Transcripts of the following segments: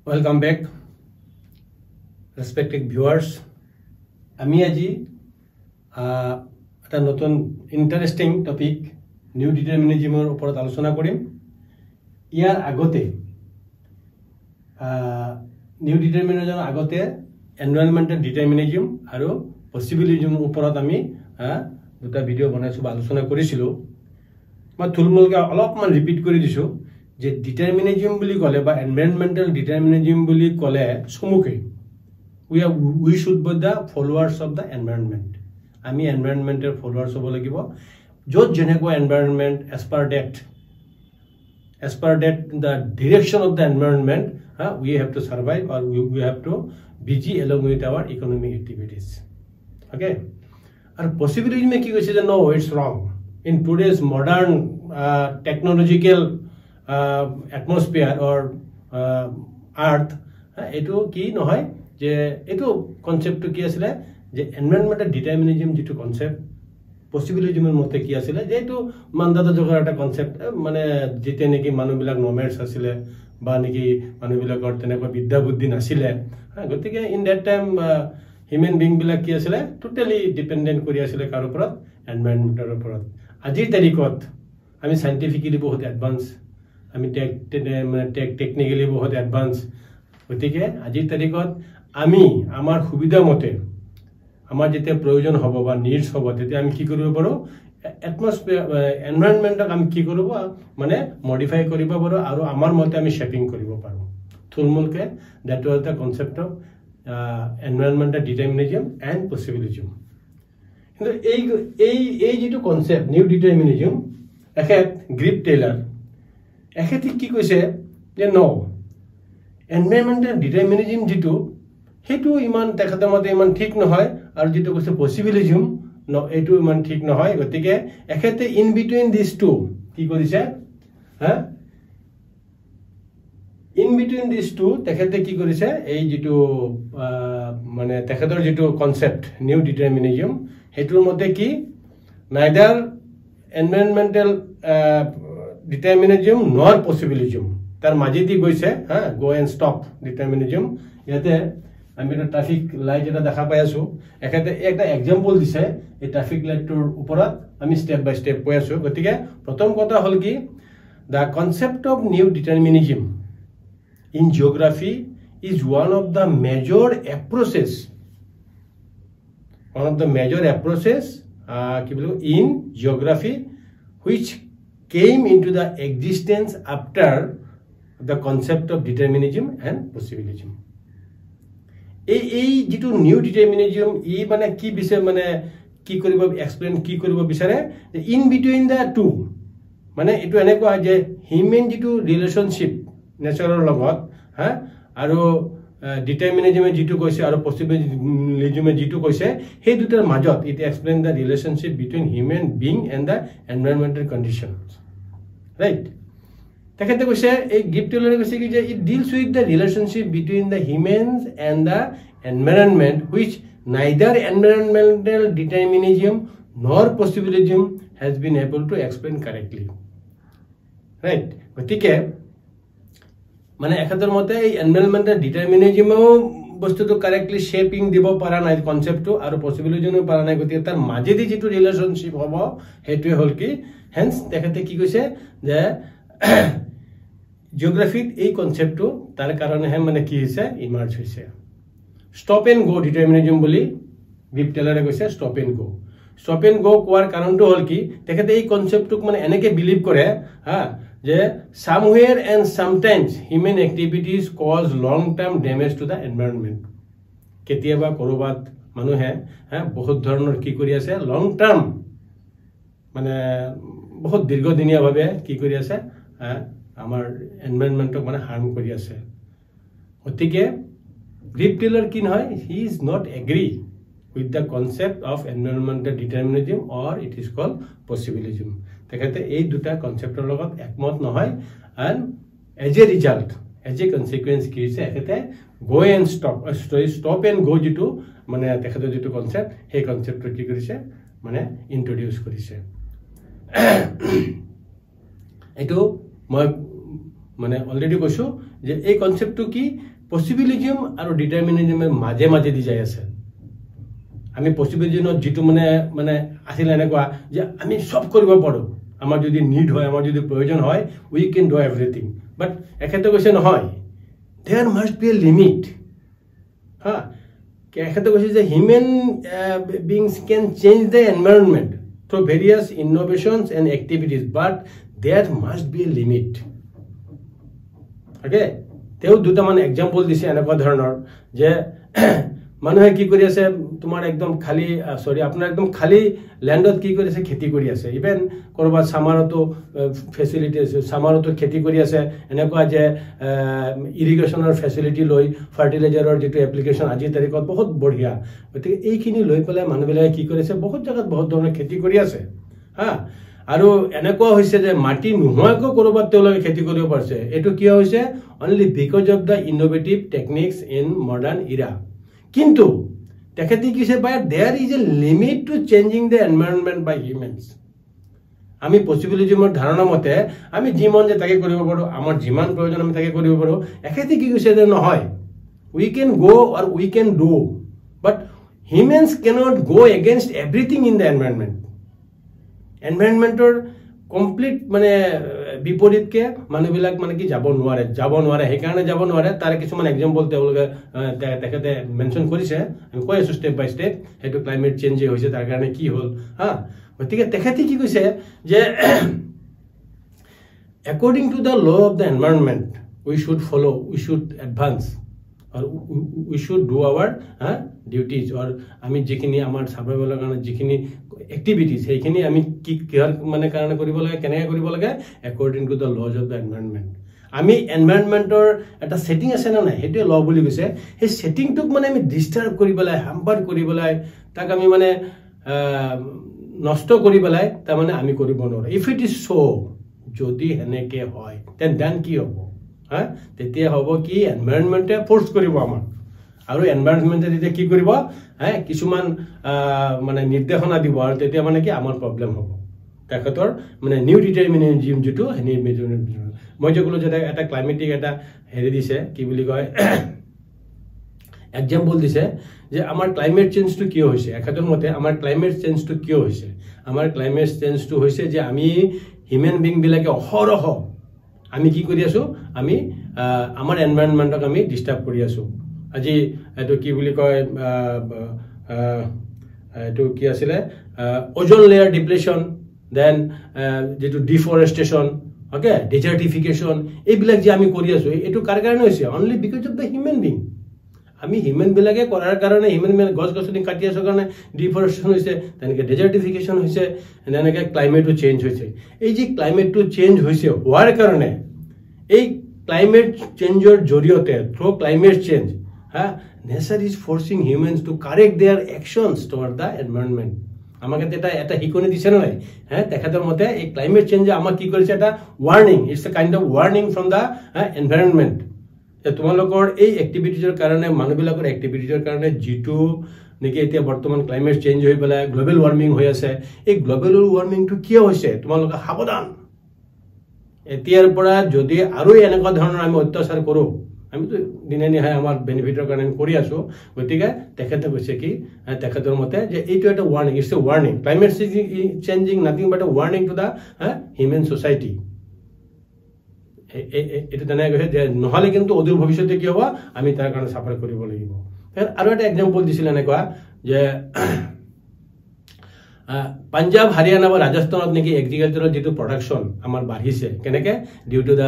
Welcome back, respected viewers. আমি আজি এটা নতুন ইন্টাৰেস্টিং টপিক নিউ ডিটাৰমিনিজমৰ ওপৰত আলোচনা কৰিম। ইয়াৰ আগতে নিউ ডিটাৰমিনিজমৰ আগতে এনভায়ৰনমেন্টাল ডিটাৰমিনিজম আৰু পসিবিলিজমৰ ওপৰত আমি দুটা ভিডিও বনাইছো বা আলোচনা কৰিছিলো। মই থুলমূলকৈ অলপমান ৰিপিট কৰি দিছো যে ডিটারমিনিজম বুলি ক'লে বা এনভায়রনমেন্টাল ডিটারমিনিজম বুলি ক'লে সমুখে we should be the followers of the environment. আমি environmental followers হ'ব লাগিব। য'ত যেনেকুৱা environment as per that the direction of the environment we have to survive or we have to busy along with our economic activities. Okay, and possibility में की कहै छै जे no, it's wrong. In today's modern technological atmosphere or earth এটো কি নহয় যে এটো কনসেপ্টটো কি আছিল যে এনভায়রনমেন্টাল ডিটারমিনিজম যেটো কনসেপ্ট পসিবিলিজমৰ মতে কি আছিল যে এটো মানদাতা জগৰ এটা কনসেপ্ট মানে যেতে নেকি মানুহবিলাক নোমেডস আছিল বা নেকি মানুহবিলাকৰ তেনেকৈ বিদ্যা বুদ্ধি নাছিল গতিকে in that time human being বিলাক কি আছিল টোটালি ডিপেন্ডেন্ট কৰি আছিল কাৰ ওপৰত এনভায়ৰনমেন্টৰ ওপৰত আজিৰ তাৰিখত আমি সাইন্টিফিক্যালি বহুত এডভান্স আমি টেকনিক্যালি বহুত এডভান্স গতিকে আজিৰ তাৰিখত আমি আমাৰ সুবিধা মতে আমাৰ যেতে প্ৰয়োজন হ'ব বা নিডস হ'ব তেতে আমি কি কৰিব পাৰো এটমস্ফিয়াৰ এনভায়ৰনমেন্টক আমি কি কৰিব মানে মডিফাই কৰিব পাৰো আৰু আমাৰ মতে আমি শেপিং কৰিব পাৰো থুলমূলকে that was the concept of environmental determinism and possibilism. কিন্তু এই যেটো কনসেপ্ট নিউ ডিটারমিনিজম এখেত গ্রিপ টেইলাৰ এখেতি কি কৈছে যে ন এনভায়ৰনমেন্টাল ডিটাৰমিনিজম যেটো হেতু ইমান তেখেতৰ মতে ইমান ঠিক নহয় আৰু যেটো কৈছে পসিবিলিজম ন এটো ইমান ঠিক নহয় গতিকে এখেতে ইন বিটুইন দিস টু কি কৰিছে ইন বিটুইন দিস টু তেখেতে কি কৰিছে এই যেটো মানে তেখেতৰ যেটো কনসেপ্ট নিউ ডিটাৰমিনিজম হেতুৰ মতে কি নাইদাৰ এনভায়রনমেন্টাল ডিটারমিনিজম নর পসিবিলিজম তার মাঝেদি গৈছে গো এন্ড স্টপ ডিটারমিনিজম। ইয়াতে আমি এটা ট্রাফিক লাইট এটা দেখা পাই আছো এখানে একটা এক্সাম্পল দিছে এই ট্রাফিক লাইটৰ ওপৰত আমি স্টেপ বাই স্টেপ কৈ আছো। গতিকে প্ৰথম কথা হল কি the concept of new determinism in geography is one of the major approaches in geography which came into the existence after the concept of determinism and possibilism. এই যেটো নিউ ডিটারমিনিজম ই মানে কি বিছে মানে কি কৰিব এক্সপ্লেইন কি কৰিব বিচাৰে ইন বিটুইন দা টু মানে এটো এনেকুৱা যে হিউম্যান যেটো ৰিলেশনশিপ নেচাৰৰ লগত আৰু ডিটাৰমিনিজমে যেটো কৈছে আৰু পসিবিলিজমে যেটো কৈছে সেই দুটাৰ মাজত it explain the relationship between human being and the environmental conditions right. তেখেতে কৈছে এই গ্ৰিপ টেইলাৰে কৈছে কি যে it deals with the relationship between the humans and the environment which neither environmental determinism nor possibilism has been able to explain correctly right. গতিকে মানে এখেতৰ মতে এই এনভায়ৰনমেন্টাল ডিটাৰমিনিজমেও বস্তুটো কাৰেক্টলি শেপিং দিব পাৰা নাই কনসেপ্টটো আৰু পসিবিলিজমো পাৰা নাই গতিকে তাৰ মাজেদি যেটো ৰিলেশনশিপ হ'ব হেতুৱে হল কি হেন্স তেখেতে কি কৈছে যে জিওগ্ৰাফিত এই কনসেপ্টটো তাৰ কাৰণেহে মানে কি হৈছে ইমাৰ্জ হৈছে স্টপ এন্ড গো ডিটাৰমিনিজম বুলি গ্ৰিপ টেইলাৰে কৈছে স্টপ এন্ড গো কোৱাৰ কাৰণটো হল কি তেখেতে এই কনসেপ্টটোক মানে এনেকে বিলিভ কৰে যে somewhere and sometimes human activities cause long term damage to the environment. কেতিয়াবা কৰবাত মানুহে বহুত ধৰণৰ কি কৰি আছে লং টাৰ্ম মানে বহুত দীৰ্ঘদিনীয়া ভাবে কি কৰি আছে আমাৰ এনভায়ৰনমেন্টক মানে হাৰ্ম কৰি আছে। গতিকে গ্ৰিপ টেইলাৰ কি নহয় he is not agree with the concept of environmental determinism or it is called possibilism. তেখেতে এই দুটা কনসেপ্টৰ লগত একমত নহয় and as a result as a consequence কি হৈছে এখেতে go and stop and go যেটো মানে তেখেতৰ যেটো কনসেপ্ট সেই কনসেপ্টটো কি কৰিছে মানে ইন্ট্ৰোডিউস কৰিছে। এটো মই মানে অলৰেডি কৈছো যে এই কনসেপ্টটো কি পসিবিলিজম আৰু ডিটাৰমিনিজমৰ মাজে মাজে দি যাই আছে আমি পসিবিলিজমত যেটো মানে আছিল এনেকুৱা যে আমি সব কৰিব পাৰো আমাৰ যদি নিড হয় আমাৰ যদি প্ৰয়োজন হয় উই ক্যান ডু এভৰিথিং বাট এখেতে কৈছে নহয় there must be a limit ha এখেতে কৈছে যে human beings can change the environment through various innovations and activities but there must be a limit okay তেও দুটা মান एग्जांपल দিছে এনেকুৱা ধৰণৰ যে মানুহে কি কৰি আছে তোমাৰ একদম খালি সৰি আপোনাৰ একদম খালি ল্যান্ডত কি কৰি আছে খেতি কৰি আছে ইভেন কৰবা সামাৰতো ফেসিলিটি আছে সামাৰতো খেতি কৰি আছে এনেকুৱা যে ইৰিগেশনৰ ফেসিলিটি লৈ ফাৰ্টিলাইজাৰৰ যেটো এপ্লিকেশন আজি তাৰিখত বহুত বঢ়িয়া গতিকে এইখিনি লৈ পেলাই মানুহবিলাকে কি কৰিছে বহুত জায়গাত বহুত ধৰণৰ খেতি কৰি আছে হা আৰু এনেকুৱা হৈছে যে মাটি নোহোৱাকৈ কৰবাত তেওঁলোকে খেতি কৰিব পাৰিছে এটো কি হৈছে only because of the innovative techniques in modern era কিন্তু তেখেতে কিছে বাই there is a limit to changing the environment by humans আমি পসিবিলিজমৰ ধাৰণা মতে আমি জীমন যে তাকে কৰিব পাৰো আমাৰ যিমান প্ৰয়োজন আমি তাকে কৰিব পাৰো একেতে কি কৈছে যে নহয় we can go or we can do but humans cannot go against everything in the environment এনवायरनमेंटर কমপ্লিট মানে বিপৰীতকে মানুহবিলাক মানে কি যাব নোৱাৰে হেকাৰণে যাব নোৱাৰে তাৰ কিছুমান एग्जांपल তেওঁলোকে তেখেতে মেনশন কৰিছে আমি কৈ আছো স্টেপ বাই স্টেপ হেতু ক্লাইমেট চেঞ্জ হৈছে তাৰ কাৰণে কি হ'ল হা গতিকে তেখেতে কি কৈছে যে according to the law of the environment we should follow we should advance or we should do our duties or আমি যিখিনি আমাৰ সাৰ্ভাইভালৰ কাৰণে যিখিনি activities সেইখিনি আমি কি মানে কাৰণে কৰিব লাগে কেনেকৈ কৰিব লাগে according to the laws of the environment আমি এনवायरनमेंटर এটা সেটিং আছে না নাই হেতু ল বুলি কৈছে সেই সেটিংটোক মানে আমি ডিস্টার্ব কৰিবলাই হাম্পাৰ কৰিবলাই তাক আমি মানে নষ্ট কৰিবলাই তা মানে আমি কৰিব নোৱাৰো ইফ ইট ইজ সো যদি হেনেকে হয় দেন কি হ'ব হ্যাঁ তেতিয়া হ'ব কি এনवायरनमेंटে ফোর্স কৰিব আমাক আৰু এনवायरनमेंटে যেতিয়া কি কৰিব হ্যাঁ কিছুমান মানে নিৰ্দেশনা দিব আৰু তেতিয়া মানে কি আমাৰ প্ৰবলেম হ'ব তেখেতৰ মানে নিউ ডিটাৰমিনিজম যেটো হেনি মই যে কলো যে এটা ক্লাইমেটিক এটা হেৰি দিছে কি বুলি কয় एग्जांपल দিছে যে আমাৰ ক্লাইমেট চেঞ্জটো কিয় হৈছে একাদৰ মতে আমাৰ ক্লাইমেট চেঞ্জটো কিয় হৈছে আমাৰ ক্লাইমেট চেঞ্জটো হৈছে যে আমি হিউম্যান বিং বিলাকে অহৰহ আমি কি কৰি আছো আমি আমাৰ এনवायरनमेंटক আমি ডিস্টাৰ্ব কৰি আছো আজি এটো কি বুলি কয় এটো কি আছিল ওজন লেয়াৰ ডিপ্লেশন দেন যেটো ডিফৰেস্টেশন ওকে ডেজাৰ্টিফিকেশন এই বিলাক যে আমি কৰি আছো এটো কাৰ কাৰণে হৈছে only because of da human being আমি হিউম্যান বিলাকে কৰাৰ কাৰণে হিউম্যান গছ গছনি কাটি আছো কাৰণে ডিফরেস্টেশন হৈছে তেনেকে ডেজার্টিফিকেশন হৈছে এনেকে ক্লাইমেটটো চেঞ্জ হৈছে এই যে ক্লাইমেটটো চেঞ্জ হৈছে হোৱাৰ কাৰণে এই ক্লাইমেট চেঞ্জৰ জৰিয়তে থ্ৰু ক্লাইমেট চেঞ্জ হ্যাঁ nature is forcing humans to correct their actions toward the environment আমাকে এটা হিকনি দিছে না নাই হ্যাঁ তেখেতৰ মতে এই ক্লাইমেট চেঞ্জ আমাক কি কৰিছে এটা warning it's a kind of warning from the environment যে তোমালোকৰ এই এক্টিভিটিজৰ কাৰণে মানুহবিলাকৰ এক্টিভিটিজৰ কাৰণে যেটো নেকি এতিয়া বৰ্তমান ক্লাইমেট চেঞ্জ হৈ পেলাই গ্লোবাল ওয়াৰ্মিং হৈ আছে এই গ্লোবাল ওয়াৰ্মিংটো কিয় হৈছে তোমালোক সাবধান এতিয়াৰ পৰা যদি আৰু এনেকুৱা ধৰণৰ আমি অত্যাচাৰ কৰো আমি তো দিনে নিহাই আমাৰ বেনিফিটৰ কাৰণে কৰি আছো গতিকে তেখেতে কৈছে কি তেখেতৰ মতে যে এইটো এটা warning it's a warning climate changing nothing but A warning to the human society এটা জানা গৈছে যে নহলে কিন্তু অদূৰ ভৱিষ্যতে কি হ'ব আমি তাৰ কাৰণে সাফাৰ কৰিব লাগিব আৰু এটা एग्जांपल দিছিল এনেকুৱা যে पंजाब हरियाणा और राजस्थान नेকি एग्रीकालचरल जेतु प्रोडक्शन आमार बाढ़िसे केनेके due to the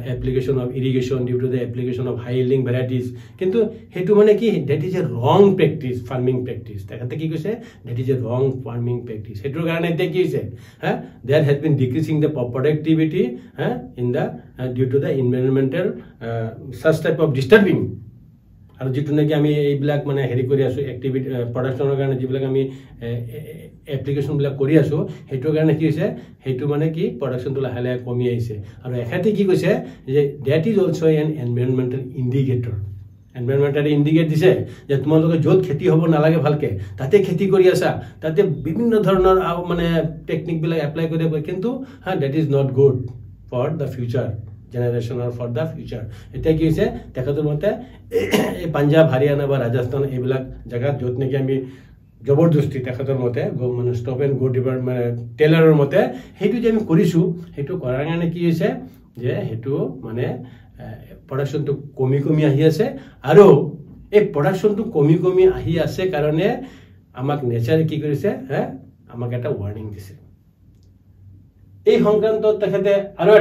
application of irrigation due to the application of high yielding varieties किंतु हेतु माने कि that is a wrong practice farming practice तेखते कि কৈছে that is a wrong farming practice हेतुर कारणे ते कि হৈছে there has been decreasing the productivity in the due to the environmental such type of disturbing আৰু যেটো নাকি আমি এইবিলাক মানে হেৰি কৰি আছো এক্টিভিটি প্ৰডাকশনৰ কাৰণে যিবিলাক আমি এপ্লিকেশন বিলাক কৰি আছো হেতুৰ কাৰণে কি হৈছে হেতু মানে কি প্ৰডাকশনটো লাহে কমি আহিছে আৰু এখাতে কি কৈছে যে that is also an environmental indicator environmental indicate দিছে যে তোমালোকে যত খেতি হ'ব নালাগে ভালকে তাতে খেতি কৰি আছা তাতে বিভিন্ন ধৰণৰ মানে টেকনিক বিলাক এপ্লাই কৰি কিন্তু that is not good for the future generation or for the future. Eta ki hoise tekator mote ei Punjab, Haryana ba Rajasthan ebilak jagat jot neki ami জবরদস্তি তেখেতৰ মতে মানে ষ্টপ এণ্ড গো ডিপাৰ্টমেণ্ট টেইলাৰৰ মতে সেইটো যে আমি কৰিছোঁ সেইটো কৰাৰ কাৰণে কি হৈছে যে সেইটো মানে প্ৰডাকশ্যনটো কমি কমি আহি আছে আৰু এই প্ৰডাকশ্যনটো কমি কমি আহি আছে কাৰণে আমাক নেচাৰে কি কৰিছে আমাক এটা ৱাৰ্নিং দিছে এই সংক্ৰান্তত তেখেতে আৰু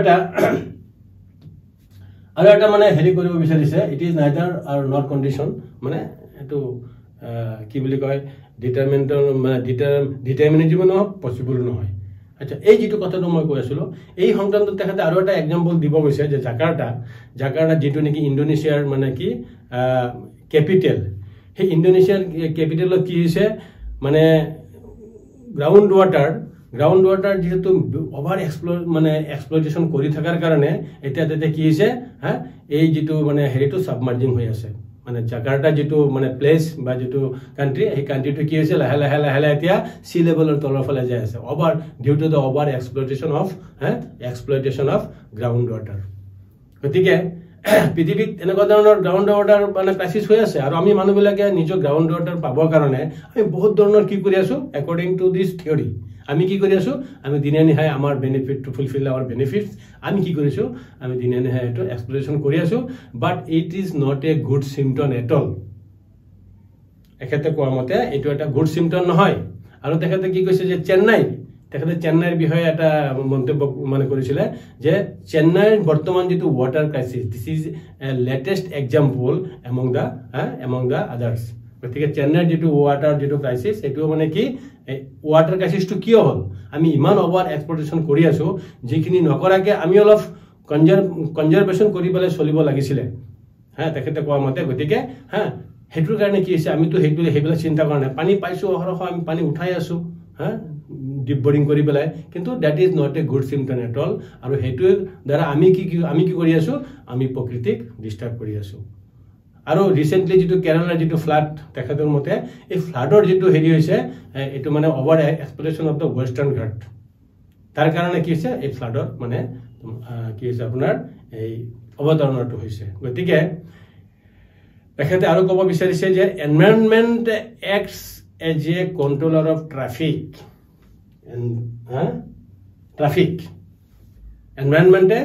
এটা মানে হেৰি কৰিব বিচাৰিছে ইট ইজ নাইদাৰ আৰু নট কণ্ডিশ্যন মানে এইটো কি বুলি কয় ডিটাৰমিনিজম নহয় পচিবল নহয় আচ্ছা এই যেটো কথাটো মই কৈ আছিলো এই সংক্ৰান্তত তেখেতে আৰু এটা এক্সাম্পল দিব গৈছে যে জাকাৰ্টা যেটো নেকি ইণ্ডোনেছিয়াৰ মানে কি ক্যাপিটেল সেই ইণ্ডোনেছিয়াৰ ক্যাপিটেলত কি হৈছে মানে গ্ৰাউণ্ড ৱাটাৰ যেহেতু ওভাৰ এক্সপ্লইটেশন কৰি থাকাৰ কাৰণে এতিয়া তাতে কি হৈছে এই যেটো মানে হেৰিটো সাবমাৰ্জিং হৈ আছে মানে জাকাৰ্টা যেটো মানে প্লেস বা যেটো কান্ট্ৰি এই কান্ট্ৰিটো কি হৈছে লাহে লাহে এতিয়া সি লেভেলৰ তলৰ ফালে যায় আছে over due to the over exploitation of groundwater গতিকে পৃথিৱীত এনেকুৱা ধৰণৰ গ্ৰাউণ্ড ৱাটাৰ মানে ক্ৰাইসিস হৈ আছে আৰু আমি মানুহবিলাকে নিজৰ গ্ৰাউণ্ড ৱাটাৰ পাবৰ কাৰণে আমি বহুত ধৰণৰ কি কৰি আছো একৰ্ডিং টু দিস থিওৰি আমি কি কৰি আছো আমি দিনে নিহাই আমাৰ benefit to fulfil our benefits আমি কি কৰিছো আমি দিনে নিহাই এটো এক্সপ্লোৰেশন কৰি আছো but it is not a good symptom at all এখেতে কোৱা মতে এটো এটা গুড সিম্পটম নহয় আৰু তেখেতে কি কৈছে যে চেন্নাইৰ বিষয়ে এটা মন্তব্য মানে কৰিছিল যে চেন্নাইৰ বৰ্তমান যেটো water crisis this is a latest example among the others গতিকে চেন্নাইৰ যেটো ওয়াটাৰ যেটো ক্ৰাইসিস এটো মানে কি ওয়াটাৰ ক্ৰাইসিসটো কিয় হল আমি ইমান ওভাৰ এক্সপ্লইটেশন কৰি আছো যিখিনি নকৰাকে আমি অলপ কনজাৰভেশন কৰি পেলাই চলিব লাগিছিল তেখেতে কোৱা মতে গতিকে হেতুৰ কাৰণে কি হৈছে আমিতো হেবিলা চিন্তা কৰা নাই পানী পাইছো অহৰহ আমি পানী উঠাই আছো ডিপ বোৰিং কৰি পেলাই কিন্তু that is not a good symptom at all আৰু হেতুৰ দ্বাৰা আমি কি কৰি আছো আমি প্ৰকৃতিক ডিস্টাৰ্ব কৰি আছো আৰু ৰিসেন্টলি যেটো কেৰালাৰ যেটো ফ্লাড তেখেতৰ মতে এই ফ্লাডৰ যেটো হেৰি হৈছে এটো মানে ওভাৰ এক্সপ্লইটেশন অফ দা ওয়েস্টাৰ্ণ ঘাট তাৰ কাৰণে কি হৈছে এই ফ্লাডৰ মানে কি হৈছে আপোনাৰ এই অৱতাৰণটো হৈছে গতিকে তেখেতে আৰু ক'ব বিচাৰিছে যে environment acts as a controller of traffic এনভায়ৰনমেন্টে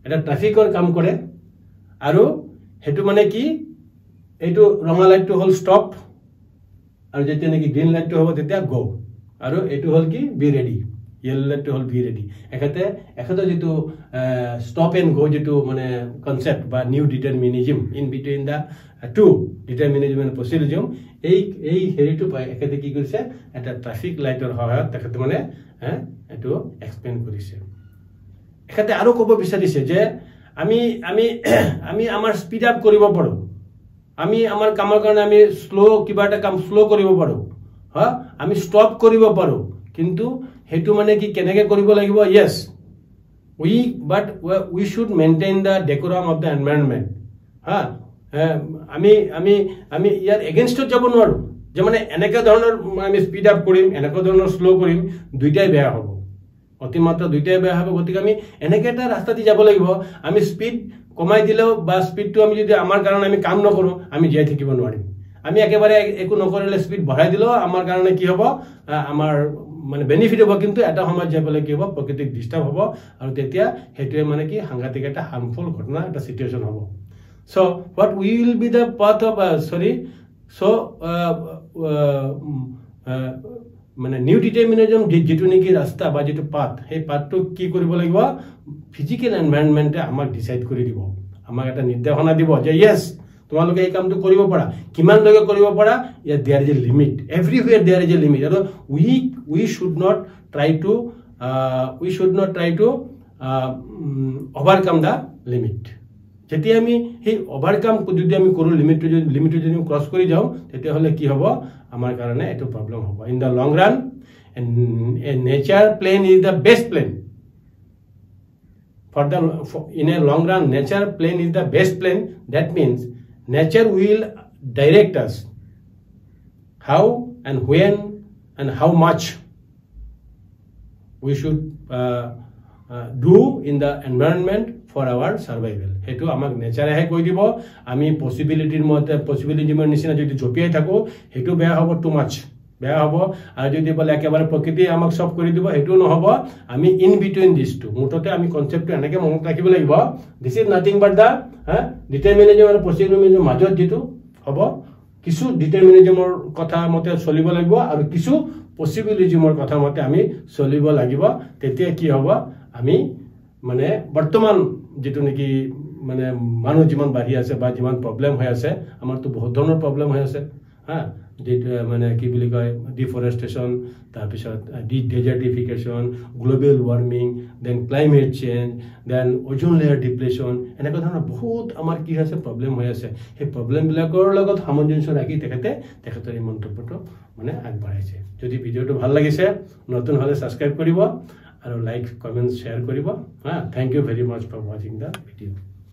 এটা ট্ৰাফিকৰ কাম কৰে আৰু হেতু মানে কি এইটো ৰঙা লাইটটো হল স্টপ আৰু যেতিয়া নেকি গ্ৰীন লাইটটো হ'ব তেতিয়া গো আৰু এইটো হল কি be ready yellow light hol be ready ekhato jetu stop and go jetu mane concept ba new determinism in between the two determinism and positivism ei heri to ekhate ki korise eta traffic light or hoyat ekhate mane eto explain korise ekhate aro kobo bisarise je আমি আমার speed up কৰিব পাৰো আমি আমাৰ কামৰ কাৰণে আমি slow কিবা এটা কাম স্লো কৰিব পাৰো আমি স্টপ কৰিব পাৰো কিন্তু হেতু মানে কি কেনেকে কৰিব লাগিব yes we should maintain the decorum of the environment আমি ইয়াৰ এগেইনষ্টত যাব নোৱাৰো যে মানে এনেকা ধৰণৰ আমি স্পিড আপ কৰিম এনেকা ধৰণৰ স্লো কৰিম দুইটাই বেয়া হ'ব অতিমাত্ৰা দুইটাই বেয়া হ'ব গতিকে আমি এনেকা এটা ৰাস্তাতে যাব লাগিব আমি স্পিড কমাই দিলেও বা স্পিডটো আমি যদি আমাৰ কাৰণে আমি কাম নকৰো আমি জীয়াই থাকিব নোৱাৰিম আমি একেবাৰে একো নকৰিলে স্পিড বঢ়াই দিলেও আমাৰ কাৰণে কি হ'ব আমাৰ মানে বেনিফিট হ'ব কিন্তু এটা সময় যাবলৈ কি হ'ব প্ৰকৃতিক ডিস্টাৰ্ব হ'ব আৰু তেতিয়া হেতুৱে মানে কি সাংঘাতিক এটা হাৰ্মফুল ঘটনা এটা সিচুৱেচন হ'ব so what will be the path of মানে নিউ ডিটারমিনিজম যেটো নেকি ৰাস্তা বা যেটো পাথ সেই পাথটো কি কৰিব লাগিব ফিজিক্যাল এনভায়ৰনমেন্টে আমাক ডিসাইড কৰি দিব আমাক এটা নিৰ্দেশনা দিব যে yes তোমালোকে এই কামটো কৰিব পাৰা কিমান লগে কৰিব পাৰা yeah there is a limit everywhere there is a limit আৰু we should not try to overcome the limit যেতিয়া আমি সেই ওভাৰকাম যদি আমি কৰো লিমিটটো যদি ক্ৰস কৰি যাও তেতিয়া হলে কি হ'ব আমাৰ কাৰণে এটো প্ৰবলেম হ'ব in the long run a nature plan is the best plan in a long run nature plane is the best plane that means nature will direct us how and when and how much we should do in the environment for our survival হেতু আমাক নেচাৰেহে কৈ দিব আমি পসিবিলিটিৰ মতে পসিবিলিটিৰ নিচিনা যদি জপিয়াই থাকো হেতু বেয়া হ'ব টু মাচ বেয়া হ'ব আৰু যদি বলে একেবাৰে প্ৰকৃতি আমাক সব কৰি দিব হেতু নহব আমি ইন বিটুইন দিস টু মুঠতে আমি কনসেপ্টটো এনেকে মনত ৰাখিব লাগিব this is nothing but the determinism আৰু পসিবিলিটিৰ মাজত যেটো হ'ব কিছু ডিটাৰমিনিজমৰ কথা মতে চলিব লাগিব আৰু কিছু পসিবিলিটিৰ কথা মতে আমি চলিব লাগিব তেতিয়া কি হ'ব আমি মানে বৰ্তমান যেটো নেকি মানে মানুহ জীবন বাঢ়ি আছে বা জীবন প্ৰবলেম হৈ আছে আমাৰটো বহুত ধৰণৰ প্ৰবলেম হৈ আছে যেটো মানে কি বুলি কয় ডিফৰেষ্টেশন তাৰ পিছত desertification global warming then climate change then ozone layer depletion এনেকুৱা ধৰণৰ বহুত আমাৰ কি আছে প্ৰবলেম হৈ আছে এই প্ৰবলেম বিলাকৰ লগত সামঞ্জস্য ৰাখি তেখেতৰ এই মন্তব্যটো মানে আগবঢ়াইছে যদি ভিডিওটো ভাল লাগিছে নতুন হলে সাবস্ক্ৰাইব কৰিব আৰু লাইক কমেন্ট শেয়াৰ কৰিব thank you very much for watching the video